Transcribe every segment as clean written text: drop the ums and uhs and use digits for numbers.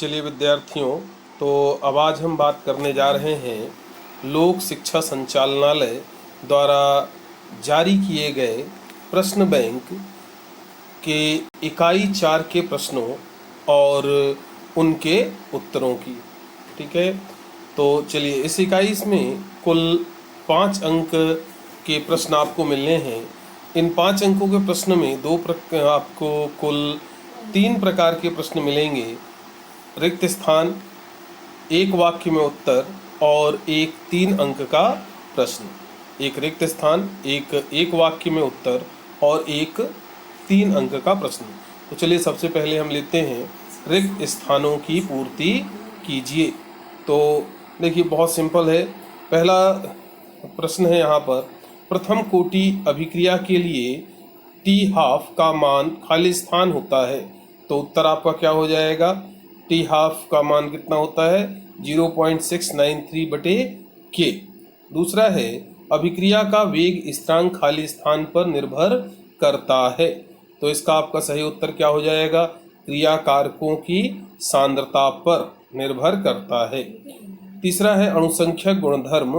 चलिए विद्यार्थियों, तो अब आज हम बात करने जा रहे हैं लोक शिक्षा संचालनालय द्वारा जारी किए गए प्रश्न बैंक के इकाई 4 के प्रश्नों और उनके उत्तरों की। ठीक है, तो चलिए इस इकाई में कुल 5 अंक के प्रश्न आपको मिलने हैं। इन 5 अंकों के प्रश्न में आपको कुल 3 प्रकार के प्रश्न मिलेंगे। रिक्त स्थान, एक वाक्य में उत्तर और एक 3 अंक का प्रश्न। एक रिक्त स्थान, एक वाक्य में उत्तर और एक 3 अंक का प्रश्न। तो चलिए सबसे पहले हम लेते हैं रिक्त स्थानों की पूर्ति कीजिए। तो देखिए बहुत सिंपल है। पहला प्रश्न है यहाँ पर, प्रथम कोटि अभिक्रिया के लिए टी हाफ का मान खाली स्थान होता है। तो उत्तर आपका क्या हो जाएगा? टी हाफ का मान कितना होता है? 0.693 बटे के। दूसरा है, अभिक्रिया का वेग स्थिरांक खाली स्थान पर निर्भर करता है। तो इसका आपका सही उत्तर क्या हो जाएगा? क्रिया कारकों की सांद्रता पर निर्भर करता है। तीसरा है, अणुसंख्यक गुणधर्म,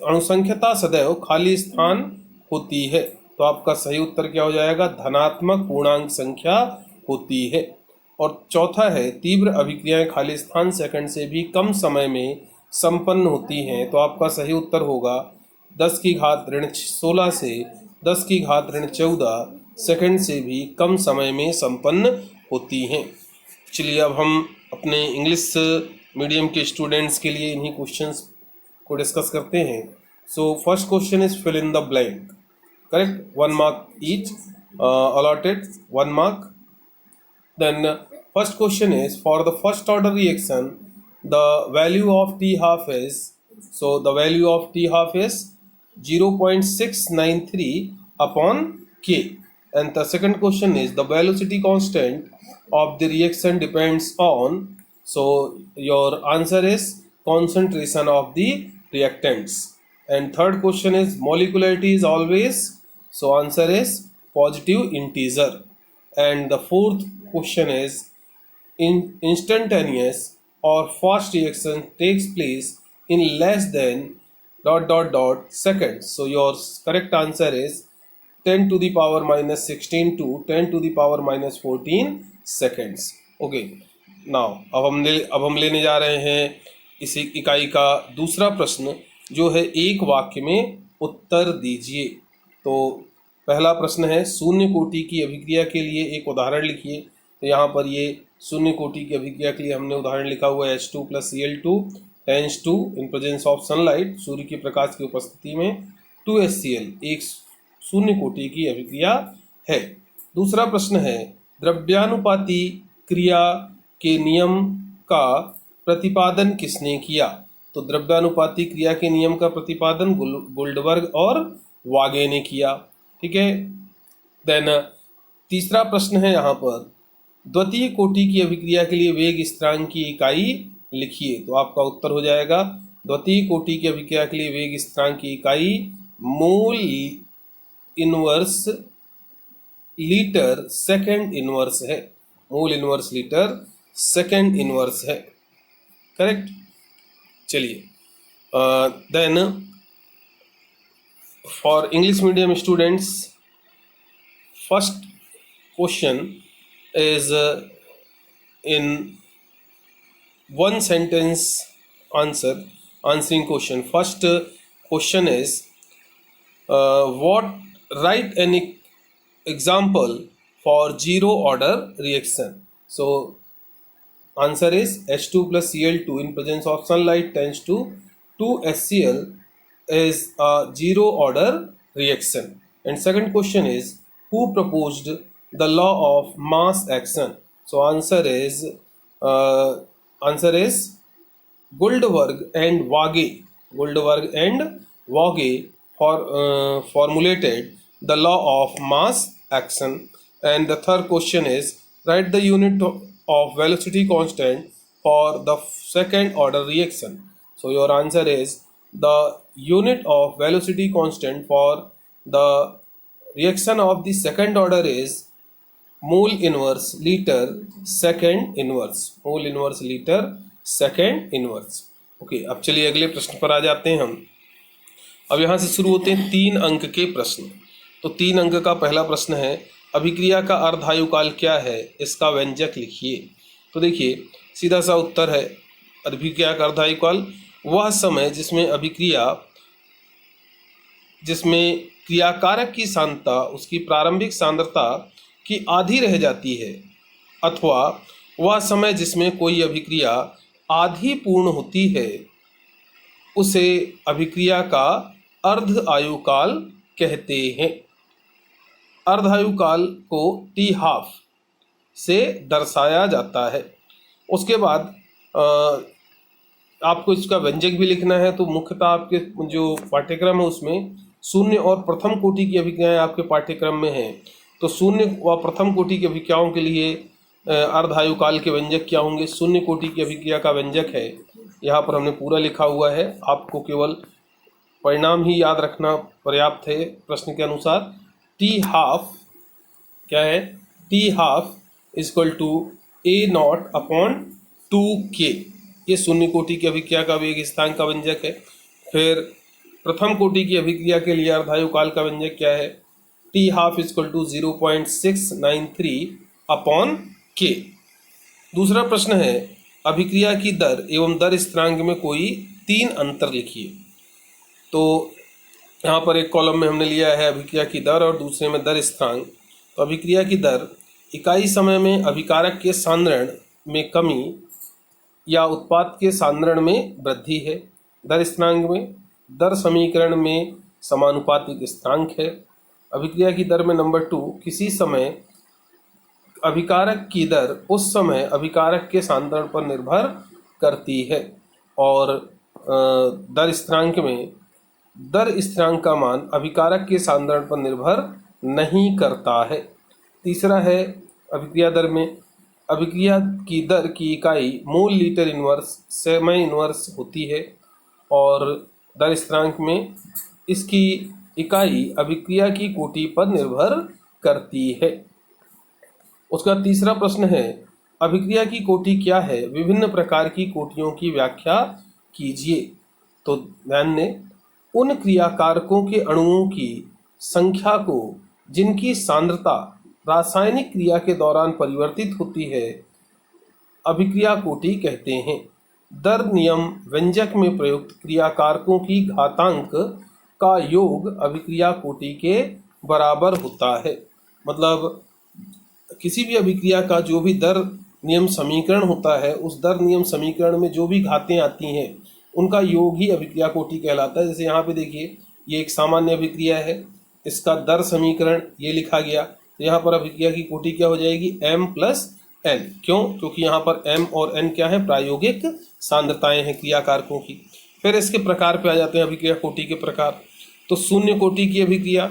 अणुसंख्यता सदैव खाली स्थान होती है। तो आपका सही उत्तर क्या हो जाएगा? धनात्मक पूर्णांक संख्या होती है। और चौथा है, तीव्र अभिक्रियाएं खाली स्थान सेकंड से भी कम समय में संपन्न होती हैं। तो आपका सही उत्तर होगा 10 की घात ऋण 16 से 10 की घात ऋण 14 सेकंड से भी कम समय में संपन्न होती हैं। चलिए अब हम अपने इंग्लिश मीडियम के स्टूडेंट्स के लिए इन्हीं क्वेश्चंस को डिस्कस करते हैं। So first question is fill in the blank. Correct, 1 mark each, allotted 1 mark. Then first question is, for the first order reaction, the value of T half is, so the value of T half is 0.693 upon K. And the second question is, the velocity constant of the reaction depends on, so your answer is concentration of the reactants. And third question is, molecularity is always, so answer is positive integer. And the fourth question is, instantaneous or fast reaction takes place in less than ... seconds. So your correct answer is 10 to the power minus 16 to 10 to the power minus 14 seconds. Okay, now अब हम लेने जा रहे हैं इसी इकाई का दूसरा प्रश्न, जो है एक वाक्य में उत्तर दीजिए। तो पहला प्रश्न है, शून्य कोटि की अभिक्रिया के लिए एक उदाहरण लिखिए। तो यहाँ पर ये शून्य कोटि की अभिक्रिया के लिए हमने उदाहरण लिखा हुआ है H2 + Cl2 tends to, in presence of sunlight, सूर्य के प्रकाश की उपस्थिति में, 2HCl, एक शून्य कोटि की अभिक्रिया है। दूसरा प्रश्न है, द्रव्यानुपाती क्रिया के नियम का प्रतिपादन किसने किया? तो द्रव्यानुपाती क्रिया के नियम का प्रतिपादन गोल्डबर्ग और वागे ने किया। ठीक है। देन तीसरा प्रश्न है यहाँ पर, द्वितीय कोटि की अभिक्रिया के लिए वेग स्थिरांक की इकाई लिखिए। तो आपका उत्तर हो जाएगा, द्वितीय कोटि की अभिक्रिया के लिए वेग स्थिरांक की इकाई mole inverse litre second inverse है। Mole inverse litre second inverse है। करेक्ट। चलिए then for English medium students, first question is in one sentence answering question. First question is, write an example for zero order reaction. So answer is H2 + Cl2 in presence of sunlight tends to 2HCl is a zero order reaction. And second question is, who proposed the law of mass action? So answer is Goldberg and Waage. Goldberg and Waage formulated the law of mass action. And the third question is, write the unit of velocity constant for the second order reaction. So your answer is, the unit of velocity constant for the reaction of the second order is mole inverse litre second inverse, mole inverse litre second inverse. Okay, अब चलिए अगले प्रश्न पर आ जाते हैं हम। अब यहाँ से शुरू होते हैं 3 अंक के प्रश्न। तो 3 अंक का पहला प्रश्न है, अभिक्रिया का अर्धायुकाल क्या है, इसका व्यंजक लिखिए। तो देखिए सीधा सा उत्तर है, अभिक्रिया का अर्धायुकाल वह समय जिसमें क्रियाकारक की सांद्रता उसकी प्रारंभिक सांद्रता की आधी रह जाती है, अथवा वह समय जिसमें कोई अभिक्रिया आधी पूर्ण होती है, उसे अभिक्रिया का अर्ध आयुकाल कहते हैं। अर्ध आयुकाल को टी हाफ से दर्शाया जाता है। उसके बाद आपको इसका व्यंजक भी लिखना है। तो मुख्यतः आपके जो पाठ्यक्रम है उसमें शून्य और प्रथम कोटि की अभिक्रियाएं आपके पाठ्यक्रम में हैं। तो शून्य व प्रथम कोटि की अभिक्रियाओं के लिए अर्धायुकाल के व्यंजक क्या होंगे। शून्य कोटि की अभिक्रिया का व्यंजक है, यहाँ पर हमने पूरा लिखा हुआ है, आपको केवल परिणाम ही याद रखना पर्याप्त है। प्रश्न के अनुसार टी हाफ क्या है, T half equal to A naught upon 2k, ये शून्य कोटि की अभिक्रिया का वेग स्थानांक का व्यंजक है। फिर प्रथम कोटि की अभिक्रिया के लिए अर्धायुकाल का व्यंजक क्या है, T half equal to 0.693 upon k। दूसरा प्रश्न है, अभिक्रिया की दर एवं दर स्थिरांक में कोई 3 अंतर लिखिए। तो यहाँ पर एक कॉलम में हमने लिया है अभिक्रिया की दर और दूसरे में दर स्थिरांक। तो अभिक्रिया की दर इकाई समय में अभिकारक के सांद्रण में कमी या उत्पाद के सांद्रण में वृद्धि है। दर स्थिरांक में दर समीकरण में समानुपातिक स्थिरांक है। अभिक्रिया की दर में नंबर 2, किसी समय अभिकारक की दर उस समय अभिकारक के सांद्रण पर निर्भर करती है। और दर स्थिरांक में दर स्थिरांक का मान अभिकारक के सांद्रण पर निर्भर नहीं करता है। तीसरा है, अभिक्रिया दर में अभिक्रिया की दर की इकाई मोल लीटर इनवर्स समय इनवर्स होती है और दर स्थिरांक में इसकी इकाई अभिक्रिया की कोटि पर निर्भर करती है। उसका तीसरा प्रश्न है, अभिक्रिया की कोटि क्या है, विभिन्न प्रकार की कोटियों की व्याख्या कीजिए। तो ध्यान दें, उन क्रियाकारकों के अणुओं की संख्या को जिनकी सांद्रता रासायनिक क्रिया के दौरान परिवर्तित होती है, अभिक्रिया कोटि कहते हैं। दर नियम व्यंजक में प्रयुक्त क्रियाकारकों की घातांक का योग अभिक्रिया कोटि के बराबर होता है। मतलब किसी भी अभिक्रिया का जो भी दर नियम समीकरण होता है, उस दर नियम समीकरण में जो भी घातें आती हैं उनका योग ही अभिक्रिया कोटि कहलाता है। जैसे यहाँ पे देखिए, ये एक सामान्य अभिक्रिया है, इसका दर समीकरण ये लिखा गया, तो यहाँ पर अभिक्रिया की कोटि क्या हो जाएगी, m + n। क्यों? क्योंकि यहाँ पर m और n क्या है, प्रायोगिक सांद्रताएं हैं क्रियाकारकों की। फिर इसके प्रकार पे आ जाते हैं अभिक्रिया कोटि के प्रकार। तो शून्य कोटि की अभिक्रिया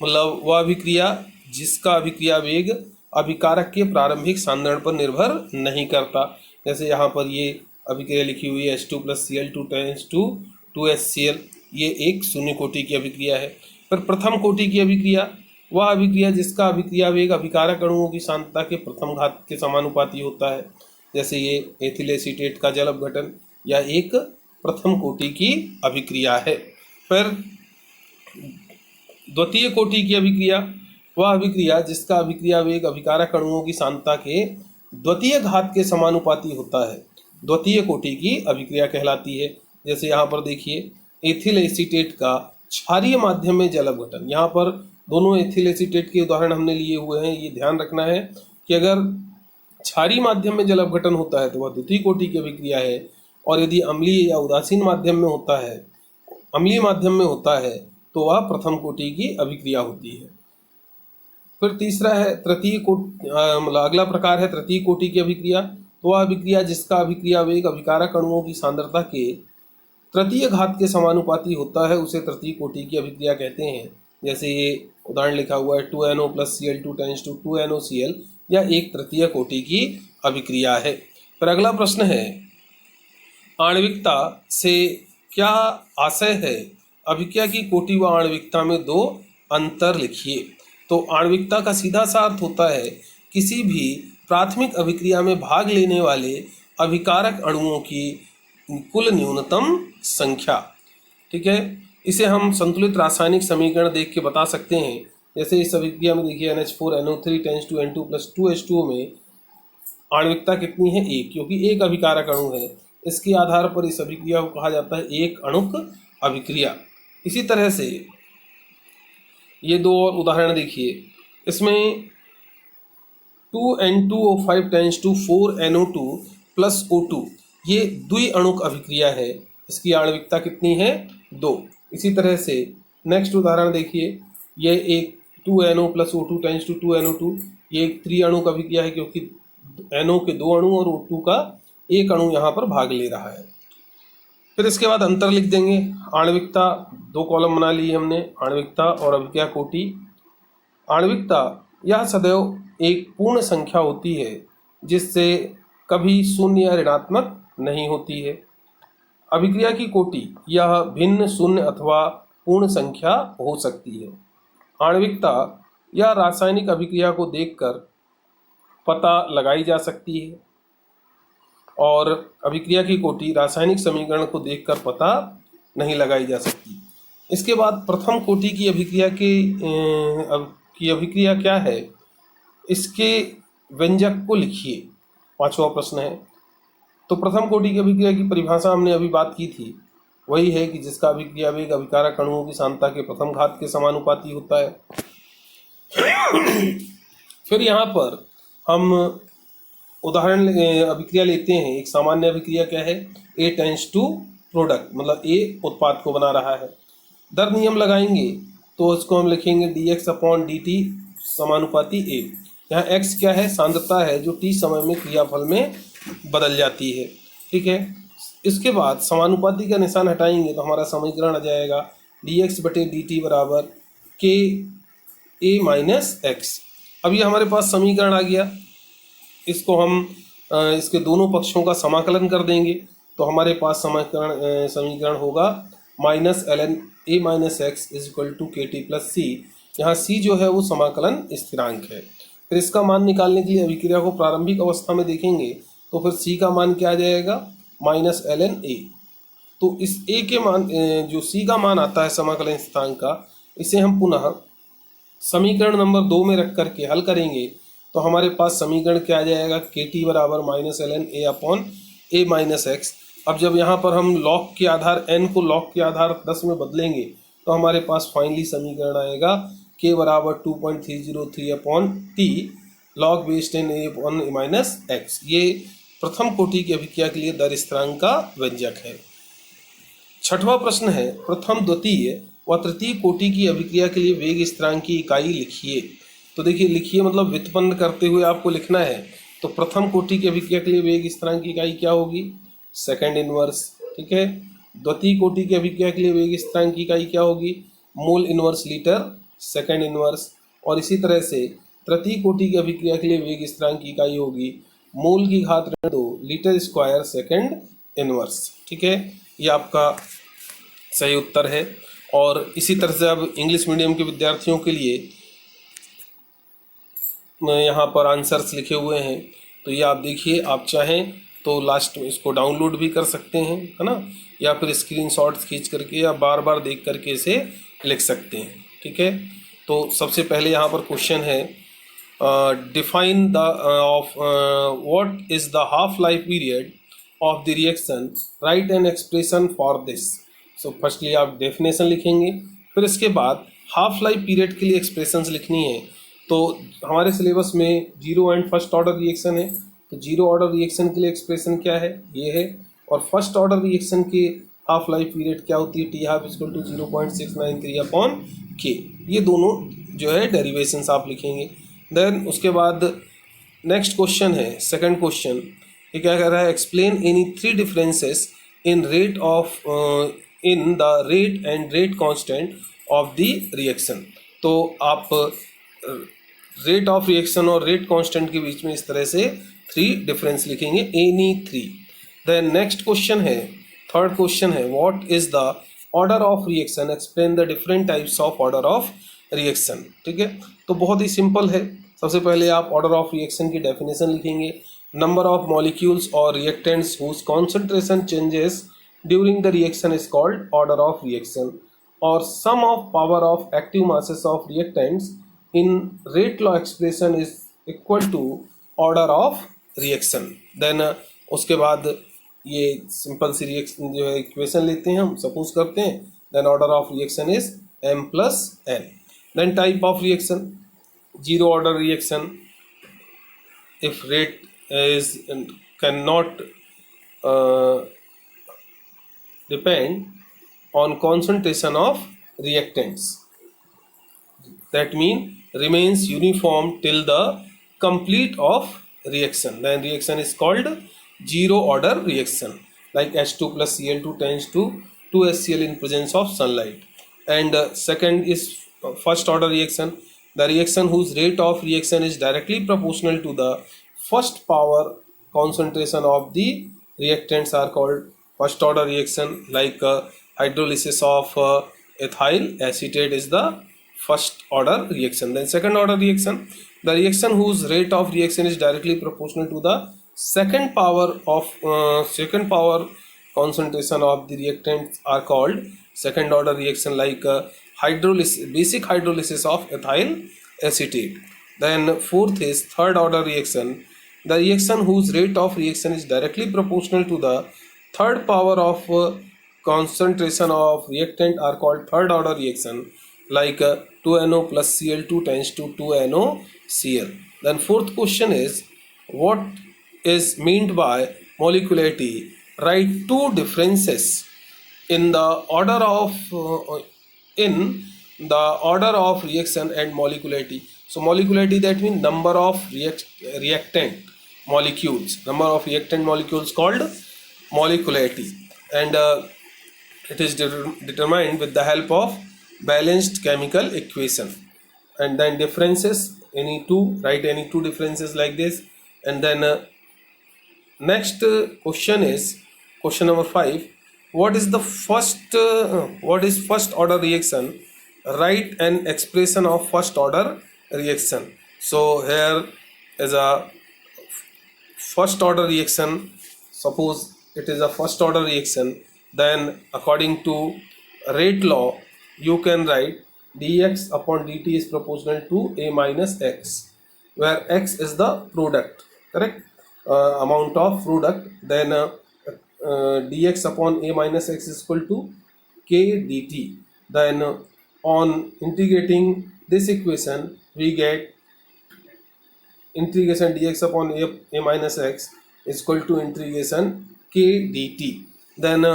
मतलब वह अभिक्रिया जिसका अभिक्रिया वेग अभिकारक के प्रारंभिक सांद्रण पर निर्भर नहीं करता। जैसे यहाँ पर ये अभिक्रिया लिखी हुई है H2 + Cl2 tends to 2HCl, ये एक शून्य कोटि की अभिक्रिया है। फिर प्रथम कोटि की अभिक्रिया वह अभिक्रिया जिसका अभिक्रिया वेग अभिकारक अणुओं की सांद्रता के प्रथम घात के समानुपाती होता है। जैसे ये एथिल एसीटेट का जल अपघटन या एक प्रथम कोटि की अभिक्रिया है। फिर द्वितीय कोटि की अभिक्रिया वह अभिक्रिया जिसका अभिक्रिया वेग अभिकारक अणुओं की सांद्रता के द्वितीय घात के समानुपाती होता है, द्वितीय कोटि की अभिक्रिया कहलाती है। जैसे यहाँ पर देखिए, एथिल एसीटेट का क्षारीय माध्यम में जल अपघटन, यहाँ पर दोनों एथिल एसीटेट के उदाहरण हमने लिए हुए हैं। ये ध्यान रखना है कि अगर क्षारीय माध्यम में जल अपघटन होता है तो वह द्वितीय कोटि की अभिक्रिया है, और यदि अम्लीय या उदासीन माध्यम में होता है, अम्लीय माध्यम में होता है, तो वह प्रथम कोटि की अभिक्रिया होती है। फिर तीसरा है तृतीय कोटि, मतलब अगला प्रकार है तृतीय कोटि की अभिक्रिया। तो वह अभिक्रिया जिसका अभिक्रिया वेग अभिकारक अणुओं की सांद्रता के तृतीय घात के समानुपाती होता है, उसे तृतीय कोटि की अभिक्रिया कहते हैं। जैसे ये उदाहरण लिखा हुआ है 2NO + Cl2 tends to 2NOCl, या एक तृतीय कोटि की अभिक्रिया है। फिर अगला प्रश्न है, आणविकता से क्या आशय है, अभिक्रिया की कोटि व आणविकता में 2 अंतर लिखिए। तो आणविकता का सीधा सा अर्थ होता है किसी भी प्राथमिक अभिक्रिया में भाग लेने वाले अभिकारक अणुओं की कुल न्यूनतम संख्या। ठीक है, इसे हम संतुलित रासायनिक समीकरण देख के बता सकते हैं। जैसे इस अभिक्रिया में देखिए NH4NO3 tends to N2 + 2H2O में आणविकता कितनी है? 1, क्योंकि एक अभिकारक अणु है। इसके आधार पर इस अभिक्रिया को कहा जाता है एक अणुक अभिक्रिया। इसी तरह से ये दो और उदाहरण देखिए, इसमें 2N2O5 tends to 4NO2 + O2, ये द्विअणुक अभिक्रिया है। इसकी आणविकता कितनी है? 2। इसी तरह से नेक्स्ट उदाहरण देखिए, ये एक 2NO + O2 tends to 2NO2, ये एक त्रिअणुक अभिक्रिया है क्योंकि NO के 2 अणु और O2 का एक अणु यहाँ पर भाग ले रहा है। फिर इसके बाद अंतर लिख देंगे। आणविकता 2 कॉलम बना लिए हमने, आणविकता और अभिक्रिया कोटि। आणविकता यह सदैव एक पूर्ण संख्या होती है जिससे कभी शून्य या ऋणात्मक नहीं होती है। अभिक्रिया की कोटि यह भिन्न शून्य अथवा पूर्ण संख्या हो सकती है। आणविकता यह रासायनिक अभिक्रिया को देखकर पता लगाई जा सकती है और अभिक्रिया की कोटि रासायनिक समीकरण को देखकर पता नहीं लगाई जा सकती। इसके बाद प्रथम कोटि की अभिक्रिया की अभिक्रिया क्या है, इसके व्यंजक को लिखिए। 5वां प्रश्न है। तो प्रथम कोटि की अभिक्रिया की परिभाषा हमने अभी बात की थी, वही है कि जिसका अभिक्रिया वेग अभिकारक अणुओं की सांद्रता के प्रथम घात के समानुपाती होता है। फिर यहाँ पर हम उदाहरण अभिक्रिया लेते हैं। एक सामान्य अभिक्रिया क्या है? A टेंड्स टू प्रोडक्ट, मतलब A उत्पाद को बना रहा है। दर नियम लगाएंगे तो इसको हम लिखेंगे dx/dt समानुपाती A। यहाँ x क्या है? सांद्रता है जो t समय में क्रियाफल में बदल जाती है। ठीक है, इसके बाद समानुपाती का निशान हटाएंगे तो हमारा समीकरण आ जाएगा dx/dt = Ka - x। अब ये हमारे पास समीकरण आ गया। इसको हम इसके दोनों पक्षों का समाकलन कर देंगे तो हमारे पास समीकरण होगा -ln A - x = KT + C। यहाँ C जो है वो समाकलन स्थिरांक है। फिर इसका मान निकालने के लिए अभिक्रिया को प्रारंभिक अवस्था में देखेंगे तो फिर C का मान क्या आ जाएगा? -ln A। तो इस A के मान जो C का मान आता है समाकलन स्थिरांक का, इसे हम पुनः समीकरण नंबर 2 में रख करके हल करेंगे तो हमारे पास समीकरण क्या आ जाएगा? KT = -ln A - x। अब जब यहाँ पर हम लॉग के आधार n को लॉग के आधार 10 में बदलेंगे तो हमारे पास फाइनली समीकरण आएगा K = 2.303/t log base 10 A - x। ये प्रथम कोटि की अभिक्रिया के लिए दर स्थिरांक का व्यंजक है। 6वां प्रश्न है, प्रथम, द्वितीय व तृतीय कोटि की अभिक्रिया के लिए वेग स्थिरांक की इकाई लिखिए। तो देखिए, लिखिए मतलब व्युत्पन्न करते हुए आपको लिखना है। तो प्रथम कोटि की अभिक्रिया के लिए वेग स्थिरांक की इकाई क्या होगी? Second inverse. ठीक है, द्वितीय कोटि की अभिक्रिया के लिए वेग स्थिरांक की इकाई क्या होगी? मोल इनवर्स लीटर सेकंड इनवर्स। और इसी तरह से तृतीय कोटि की अभिक्रिया के लिए वेग स्थिरांक की इकाई होगी मोल की घात 2 लीटर स्क्वायर सेकंड इनवर्स। ठीक है, ये आपका सही उत्तर है। और इसी तरह से अब इंग्लिश मीडियम के विद्यार्थियों के लिए यहाँ पर आंसर्स लिखे हुए हैं, तो ये आप देखिए। आप चाहें तो लास्ट में इसको डाउनलोड भी कर सकते हैं, है ना, या फिर स्क्रीनशॉट्स खींच करके या बार बार देख करके इसे लिख सकते हैं। ठीक है, तो सबसे पहले यहाँ पर क्वेश्चन है, define the what is the half life period of the reaction, right an expression for this. So firstly आप डेफिनेशन लिखेंगे, फिर इसके बाद हाफ लाइफ पीरियड के लिए एक्सप्रेशंस लिखनी है। तो हमारे सिलेबस में 0 एंड फर्स्ट ऑर्डर रिएक्शन है, तो 0 ऑर्डर रिएक्शन के लिए एक्सप्रेशन क्या है? ये है। और फर्स्ट ऑर्डर रिएक्शन की हाफ लाइफ पीरियड क्या होती है? T½ = 0.693/K। ये दोनों जो है डेरिवेशंस आप लिखेंगे। देन उसके बाद नेक्स्ट क्वेश्चन है, सेकंड क्वेश्चन, ये क्या कह रहा है? Explain any 3 differences in rate of in the rate and rate constant of the reaction. तो आप रेट ऑफ रिएक्शन और रेट कांस्टेंट के बीच में इस तरह से 3 डिफरेंस लिखेंगे, एनी 3। देन नेक्स्ट क्वेश्चन है, थर्ड क्वेश्चन है, what is the order of reaction, explain the different types of order of reaction. ठीक है, तो बहुत ही सिंपल है। सबसे पहले आप ऑर्डर ऑफ रिएक्शन की डेफिनेशन लिखेंगे। नंबर ऑफ मॉलिक्यूल्स और reactants whose concentration changes during the reaction is called order of reaction, और sum of power of active masses of reactants in rate law expression is equal to order of reaction। then उसके बाद ये simple सी reaction जो है equation लेते हैं, हम suppose करते हैं, then order of reaction is m plus n। then type of reaction, zero order reaction if rate is cannot uh, depend on concentration of reactants, that mean remains uniform till the complete of reaction, then reaction is called zero order reaction, like H2 plus Cl2 tends to 2HCl in presence of sunlight। and second is first order reaction, the reaction whose rate of reaction is directly proportional to the first power concentration of the reactants are called first order reaction, like hydrolysis of ethyl acetate is the first order reaction। then second order reaction, the reaction whose rate of reaction is directly proportional to the second power concentration of the reactants are called second order reaction, like hydrolysis, basic hydrolysis of ethyl acetate। then fourth is third order reaction, the reaction whose rate of reaction is directly proportional to the third power of concentration of reactant are called third order reaction, like 2NO plus Cl2 tends to 2NoCl। then fourth question is, what is meant by molecularity? Write two differences in the order of reaction and molecularity। so molecularity, that means number of reactant molecules called molecularity, and it is determined with the help of balanced chemical equation। and then differences, write any two differences like this। and then next question is question number 5, what is first order reaction? Write an expression of first order reaction। so here is a first order reaction, suppose it is a first order reaction, then according to rate law you can write dx upon dt is proportional to a minus x, where x is the product, correct, amount of product, then dx upon a minus x is equal to k dt। then on integrating this equation we get integration dx upon a minus x is equal to integration k dt। then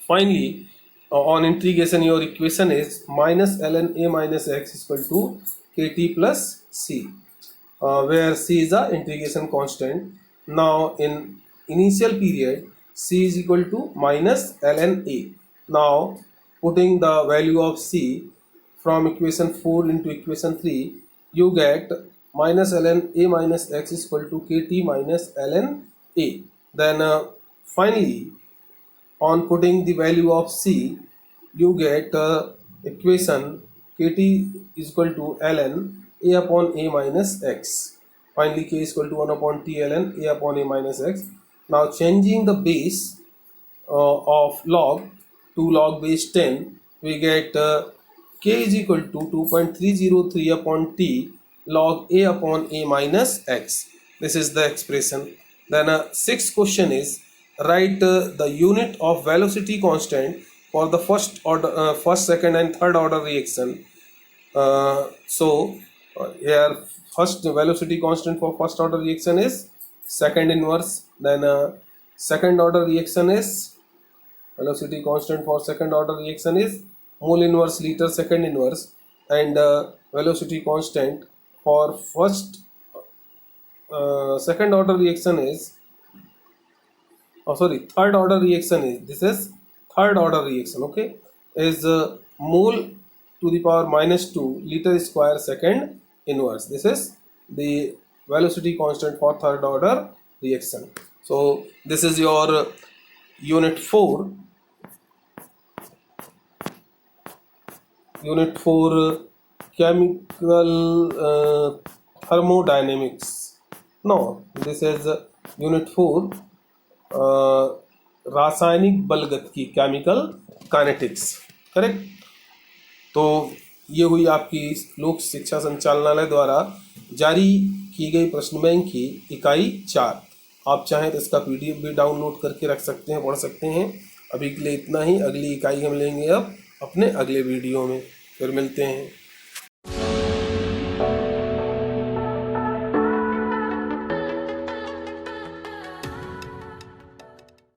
finally on integration your equation is minus ln a minus x is equal to kt plus c, where c is the integration constant। now in initial period c is equal to minus ln a, now putting the value of c from equation 4 into equation 3 you get minus ln a minus x is equal to kt minus ln a। then finally on putting the value of c you get equation kt is equal to ln a upon a minus x, finally k is equal to 1 upon t ln a upon a minus x। now changing the base of log to log base 10 we get k is equal to 2.303 upon t log a upon a minus x, this is the expression। then sixth question is, write the unit of velocity constant for the first second and third order reaction। here first velocity constant for first order reaction is second inverse, then second order reaction is velocity constant for second order reaction is mole inverse liter second inverse, and velocity constant for second order reaction is third order reaction is, this is third order reaction, okay, is mole to the power minus 2 liter square second inverse, this is the velocity constant for third order reaction। so this is your unit 4 chemical thermodynamics. No, this is unit 4, रासायनिक बलगतिकी, chemical kinetics, correct. तो ये हुई आपकी लोक शिक्षा संचालनालय द्वारा जारी की गई प्रश्न बैंक की इकाई 4। आप चाहें तो इसका PDF भी डाउनलोड करके रख सकते हैं, पढ़ सकते हैं। अभी के लिए इतना ही। अगली इकाई हम लेंगे अब अपने अगले वीडियो में। फिर मिलते हैं।